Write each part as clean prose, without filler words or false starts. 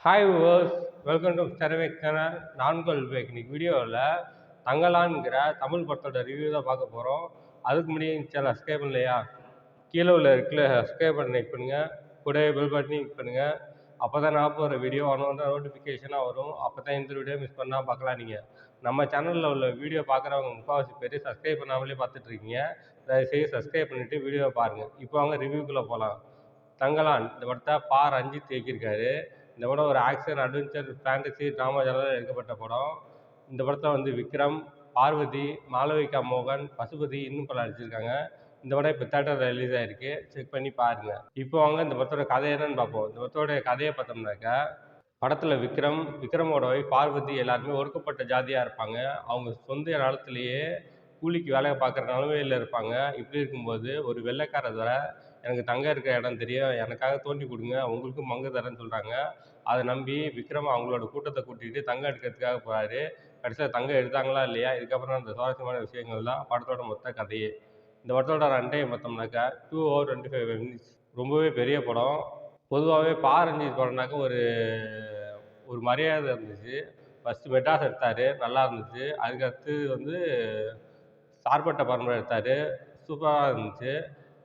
Hi viewers, welcome to சரவேக் channel. நான் உங்கள் விவேக். இன்னைக்கு வீடியோவில் தங்கலான்ங்கிற தமிழ் படத்தோட ரிவ்யூ தான் பார்க்க போகிறோம். அதுக்கு முன்னாடி சேனல் சப்ஸ்கிரைப் பண்ணலையா? கீழே உள்ள இருக்குல்ல சப்ஸ்கிரைப் பண்ணி கிளிக் பண்ணுங்கள். கூடவே பெல் பட்டனையும் கிளிக் பண்ணுங்கள். அப்போ தான் நான் போகிற வீடியோ நோட்டிஃபிகேஷனாக வரும். அப்போ தான் இந்த வீடியோ மிஸ் பண்ணால் பார்க்கலாம். நீங்கள் நம்ம சேனலில் உள்ள வீடியோ பார்க்குறவங்க முக்கால்வாசி பேர் சப்ஸ்கிரைப் பண்ணாமலே பார்த்துட்ருக்கீங்க. தயவுசெய்து சப்ஸ்கிரைப் பண்ணிவிட்டு வீடியோவை பாருங்கள். இப்போ அவங்க ரிவ்யூக்குள்ளே போகலாம். தங்கலான் இந்த படத்தை ரஞ்சித் இயக்கியிருக்காரு. இந்த படம் ஒரு ஆக்ஷன், அட்வென்ச்சர், ஃபேண்டசி, ட்ராமா ஜானரில் எடுக்கப்பட்ட படம். இந்த படத்தில் விக்ரம், பார்வதி, மாளவிகா மோகன், பசுபதி இன்னும் பல நடிச்சிருக்காங்க. இந்த படம் இப்போ தேட்டரில் ரிலீஸ் ஆகிருக்கு. செக் பண்ணி பாருங்கள். இப்போ வாங்க இந்த படத்தோட கதை என்னன்னு பார்ப்போம். இந்த படத்தோட கதையை பார்த்தோம்னாக்கா, படத்தில் விக்ரமோட ஒய்ஃப் பார்வதி எல்லாருமே ஒடுக்கப்பட்ட ஜாதியாக இருப்பாங்க. அவங்க சொந்த நிலத்திலேயே கூலிக்கு வேலையை பார்க்குற நிலமையில் இருப்பாங்க. இப்படி இருக்கும்போது ஒரு வெள்ளைக்காரர் வர எனக்கு தங்க இருக்கிற இடம் தெரியும், எனக்காக தோண்டி கொடுங்க, உங்களுக்கும் பங்கு தரேன்னு சொல்கிறாங்க. அதை நம்பி விக்ரம் அவங்களோட கூட்டத்தை கூட்டிகிட்டு தங்கம் எடுக்கிறதுக்காக போகிறாரு. கடைசியில் தங்கம் எடுத்தாங்களா இல்லையா, இதுக்கப்புறம் அந்த சுவாரஸ்யமான விஷயங்கள் தான் படத்தோட மொத்த கதையே. இந்த படத்தோட ரன்டைம் பார்த்தோம்னாக்கா 2 hours 25 minutes. ரொம்பவே பெரிய படம். பொதுவாகவே ரஞ்சித் படம்னாக்கா ஒரு ஒரு மரியாதை இருந்துச்சு. ஃபஸ்ட்டு மெட்ராஸ் எடுத்தார், நல்லா இருந்துச்சு. அதுக்கடுத்து சார்பட்ட பரம்பரை எடுத்தார், சூப்பராக இருந்துச்சு.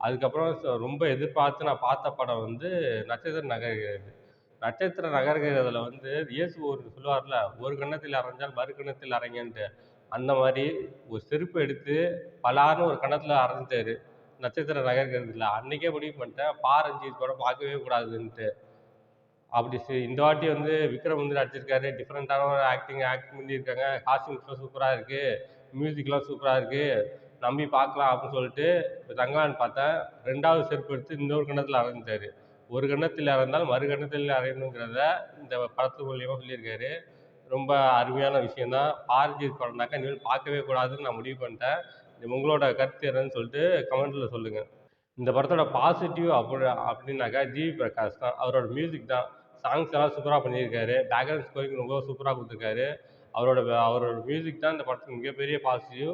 அதுக்கப்புறம் ரொம்ப எதிர்பார்த்து நான் பார்த்த படம் நட்சத்திர நகர்கிறது. நட்சத்திர நகர்கிறதுல இயேசு ஒரு சொல்லுவார்ல, ஒரு கன்னத்தில் அரைஞ்சால் மறு கன்னத்தில் அரைங்கன்ட்டு. அந்த மாதிரி ஒரு செருப்பு எடுத்து பலார்னு ஒரு கன்னத்தில் அரைஞ்சிட்டாரு நட்சத்திர நகர்கிறதுல. அன்றைக்கே முடிவு பண்ணிட்டேன், ரஞ்சித் படம் பார்க்கவே கூடாதுன்ட்டு. அப்படி இந்த வாட்டி விக்ரம் நடிச்சிருக்காரு. டிஃப்ரெண்ட்டான ஒரு ஆக்ட் பண்ணியிருக்காங்க. காஸ்டியூம்ஸ்லாம் சூப்பராக இருக்குது, மியூசிக்லாம் சூப்பராக இருக்குது, நம்பி பார்க்கலாம் அப்படின்னு சொல்லிட்டு தங்கலான்னு பார்த்தேன். 2வது செருப்பு எடுத்து இன்னொரு கன்னத்தில் அரைஞ்சிட்டாரு. ஒரு கன்னத்தில் அரைந்தால் மறு கன்னத்தில் அரையணுங்கிறத இந்த படத்து மூலியமாக சொல்லியிருக்காரு. ரொம்ப அருமையான விஷயந்தான். ரஞ்சித் படம்னாக்கா இனிமேல் பார்க்கவே கூடாதுன்னு நான் முடிவு பண்ணிட்டேன். உங்களோட கருத்து என்னன்னு சொல்லிட்டு கமெண்ட்டில் சொல்லுங்கள். இந்த படத்தோட பாசிட்டிவ் அப்படின்னாக்கா ஜிவி பிரகாஷ் தான். அவரோட மியூசிக் தான். சாங்ஸ் எல்லாம் சூப்பராக பண்ணியிருக்காரு. பேக்ரவுண்ட் ஸ்கோரிங் ரொம்ப சூப்பராக கொடுத்துருக்காரு. அவரோட மியூசிக் தான் இந்த படத்துக்கு மிகப்பெரிய பாசிட்டிவ்.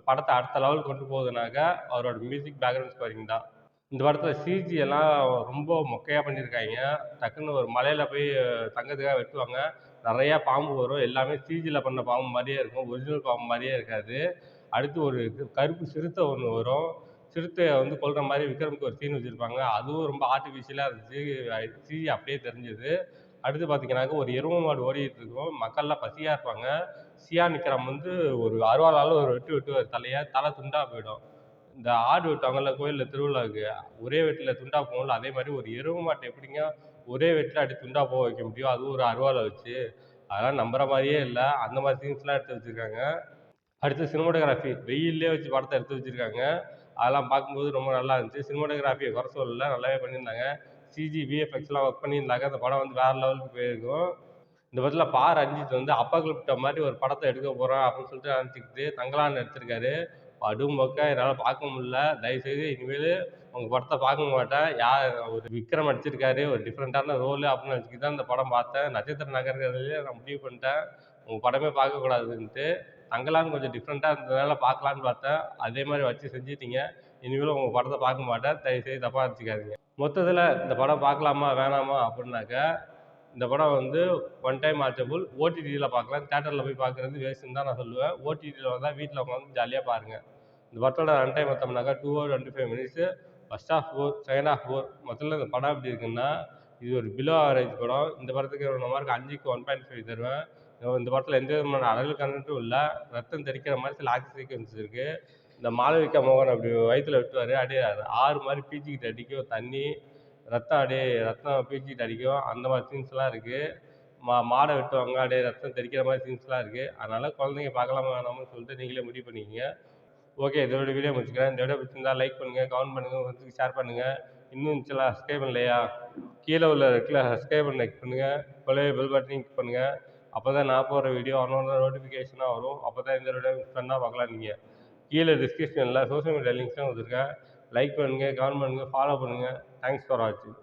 படத்தை அடுத்த லெவலுக்கு கொண்டு போகுதுனாக்கா அவரோட மியூசிக், பேக்ரவுண்ட் ஸ்கோரிங் தான். இந்த படத்தில் சிஜி எல்லாம் ரொம்ப மொக்கையாக பண்ணியிருக்காங்க. டக்குன்னு ஒரு மலையில் போய் தங்கத்துக்காக வெட்டுவாங்க. நிறையா பாம்பு வரும். எல்லாமே சிஜியில் பண்ண பாம்பு மாதிரியே இருக்கும். ஒரிஜினல் பாம்பு மாதிரியே இருக்காது. அடுத்து ஒரு கருப்பு சிறுத்தை ஒன்று வரும். சிறுத்தையை கொல்ற மாதிரி விக்ரமுக்கு ஒரு சீன் வச்சுருப்பாங்க. அதுவும் ரொம்ப ஆர்டிஃபிஷியலாக இருந்துச்சு. சிஜி அப்படியே தெரிஞ்சுது. அடுத்து பார்த்தீங்கன்னாக்கா ஒரு எருமை மாடு ஓடிட்டு இருக்கும். மக்கள்லாம் பசியாக இருப்பாங்க. சியான் விக்ரம் ஒரு அருவாளால் ஒரு வெட்டு வெட்டுவார் தலையை. தலை துண்டாக போயிடும். இந்த ஆடு வெட்டுவாங்கல்ல கோயிலில் திருவிழாவுக்கு, ஒரே வெட்டில் துண்டா போகும்ல, அதே மாதிரி ஒரு எருமை மாட்டை எப்படிங்க ஒரே வெட்டில் அடி துண்டா போக வைக்க முடியும், அதுவும் ஒரு அருவாளை வச்சு? அதெல்லாம் நம்புற மாதிரியே இல்லை. அந்த மாதிரி சீன்ஸ்லாம் எடுத்து வச்சுருக்காங்க. அடுத்து சினிமாட்டோகிராஃபி வெயிலே வச்சு படத்தை எடுத்து வச்சுருக்காங்க. அதெல்லாம் பார்க்கும்போது ரொம்ப நல்லா இருந்துச்சு. சினிமாட்டோகிராஃபியை குறை சொல்லல, நல்லாவே பண்ணியிருந்தாங்க. சிஜி, விஎஃப்எக்ஸ்லாம் ஒர்க் பண்ணியிருந்தாங்க. அந்த படம் வேறு லெவலுக்கு போயிருக்கும். இந்த படத்தில் ரஞ்சித் அப்பகலிப்டோ மாதிரி ஒரு படத்தை எடுக்க போகிறோம் அப்படின்னு சொல்லிட்டு நினச்சிக்கிட்டு தங்கலான்னு எடுத்திருக்காரு. படும் மொக்க, என்னால் பார்க்க முடியல. தயவுசெய்து இனிமேல் உங்கள் படத்தை பார்க்க மாட்டேன். ஒரு விக்ரம் நடிச்சிருக்காரு, ஒரு டிஃப்ரெண்ட்டான ரோலு அப்படின்னு நினச்சிக்கிட்டு தான் இந்த படம் பார்த்தேன். நட்சத்திர நகர்கிறதுலேயே நான் முடிவு பண்ணிட்டேன், உங்கள் படமே பார்க்கக்கூடாதுன்ட்டு. தங்கலான்னு கொஞ்சம் டிஃப்ரெண்ட்டாக இருந்ததுனால பார்க்கலான்னு பார்த்தேன். அதே மாதிரி வச்சு செஞ்சுட்டீங்க. இனிமேலும் உங்கள் படத்தை பார்க்க மாட்டேன். தயவுசெய்து தப்பாக நினச்சிக்காதீங்க. மொத்தத்தில் இந்த படம் பார்க்கலாமா வேணாமா அப்படின்னாக்கா, இந்த படம் ஒன் டைம் வாட்சபிள். ஓடிடியில் பார்க்கலாம். தியேட்டரில் போய் பார்க்குறது வேஸ்ட்டுன்னு தான் நான் சொல்லுவேன். ஓடிடியில் வந்தால் வீட்டில் உட்காந்து ஜாலியாக பாருங்கள். இந்த படத்தோட ரன் டைம் பார்த்தோம்னாக்கா 2 hours 25 minutes. ஃபர்ஸ்ட் ஹாஃப் போர், செகண்ட் ஹாஃப் போர். மொத்தத்தில் இந்த படம் எப்படி இருக்குன்னா, இது ஒரு பிலோ ஆவரேஜ் படம். இந்த படத்துக்கு ஒரு மார்க் 5க்கு 1.5 தருவேன். இந்த படத்தில் எந்த விதமான அடல் கண்டென்ட்டும் இல்லை. ரத்தம் தெரிக்கிற மாதிரி சில ஆக்ஷன் சீக்வன்ஸ் இருக்குது. இந்த மாளவிகா மோகன் அப்படி வயிற்றில் விட்டுவார், அப்படியே ஆறு மாதிரி பீச்சிக்கிட்டு அடிக்கும் தண்ணி. ரத்தம் பீச்சிக்கிட்டு அடிக்கும். அந்த மாதிரி சீன்ஸ்லாம் இருக்குது. மாடை வெட்டுவாங்க, அப்படியே ரத்தம் தெரிக்கிற மாதிரி சீன்ஸ்லாம் இருக்குது. அதனால் குழந்தைங்க பார்க்கலாமா வேணாமான்னு சொல்லிட்டு நீங்களே முடிவு பண்ணிக்கிங்க. ஓகே, இதோட வீடியோ முடிச்சுக்கிறேன். இந்த வீடியோ பிடிச்சிருந்தா லைக் பண்ணுங்கள், கமெண்ட் பண்ணுங்கள், உங்களுக்கு ஷேர் பண்ணுங்கள். இன்னும் சில சப்ஸ்கிரைப் பண்ணலையா? கீழே உள்ள ரெட்டில் சப்ஸ்கிரைப் பண்ண கிளிக் பண்ணுங்கள். கூடவே பெல் பட்டனையும் கிளிக் பண்ணுங்கள். அப்போ தான் நான் போடுற வீடியோ நோட்டிஃபிகேஷனாக வரும். அப்போ தான் இந்த வீடியோ மிஸ் பண்ணால் பார்க்கலாம். நீங்கள் கீழே டிஸ்கிரிப்ஷனில் சோஷியல் மீடியா லிங்க்ஸும் கொடுத்துருக்கேன். லைக் பண்ணுங்கள், கமெண்ட் பண்ணுங்கள், ஃபாலோ பண்ணுங்கள். தேங்க்ஸ் ஃபார் வாட்சிங்.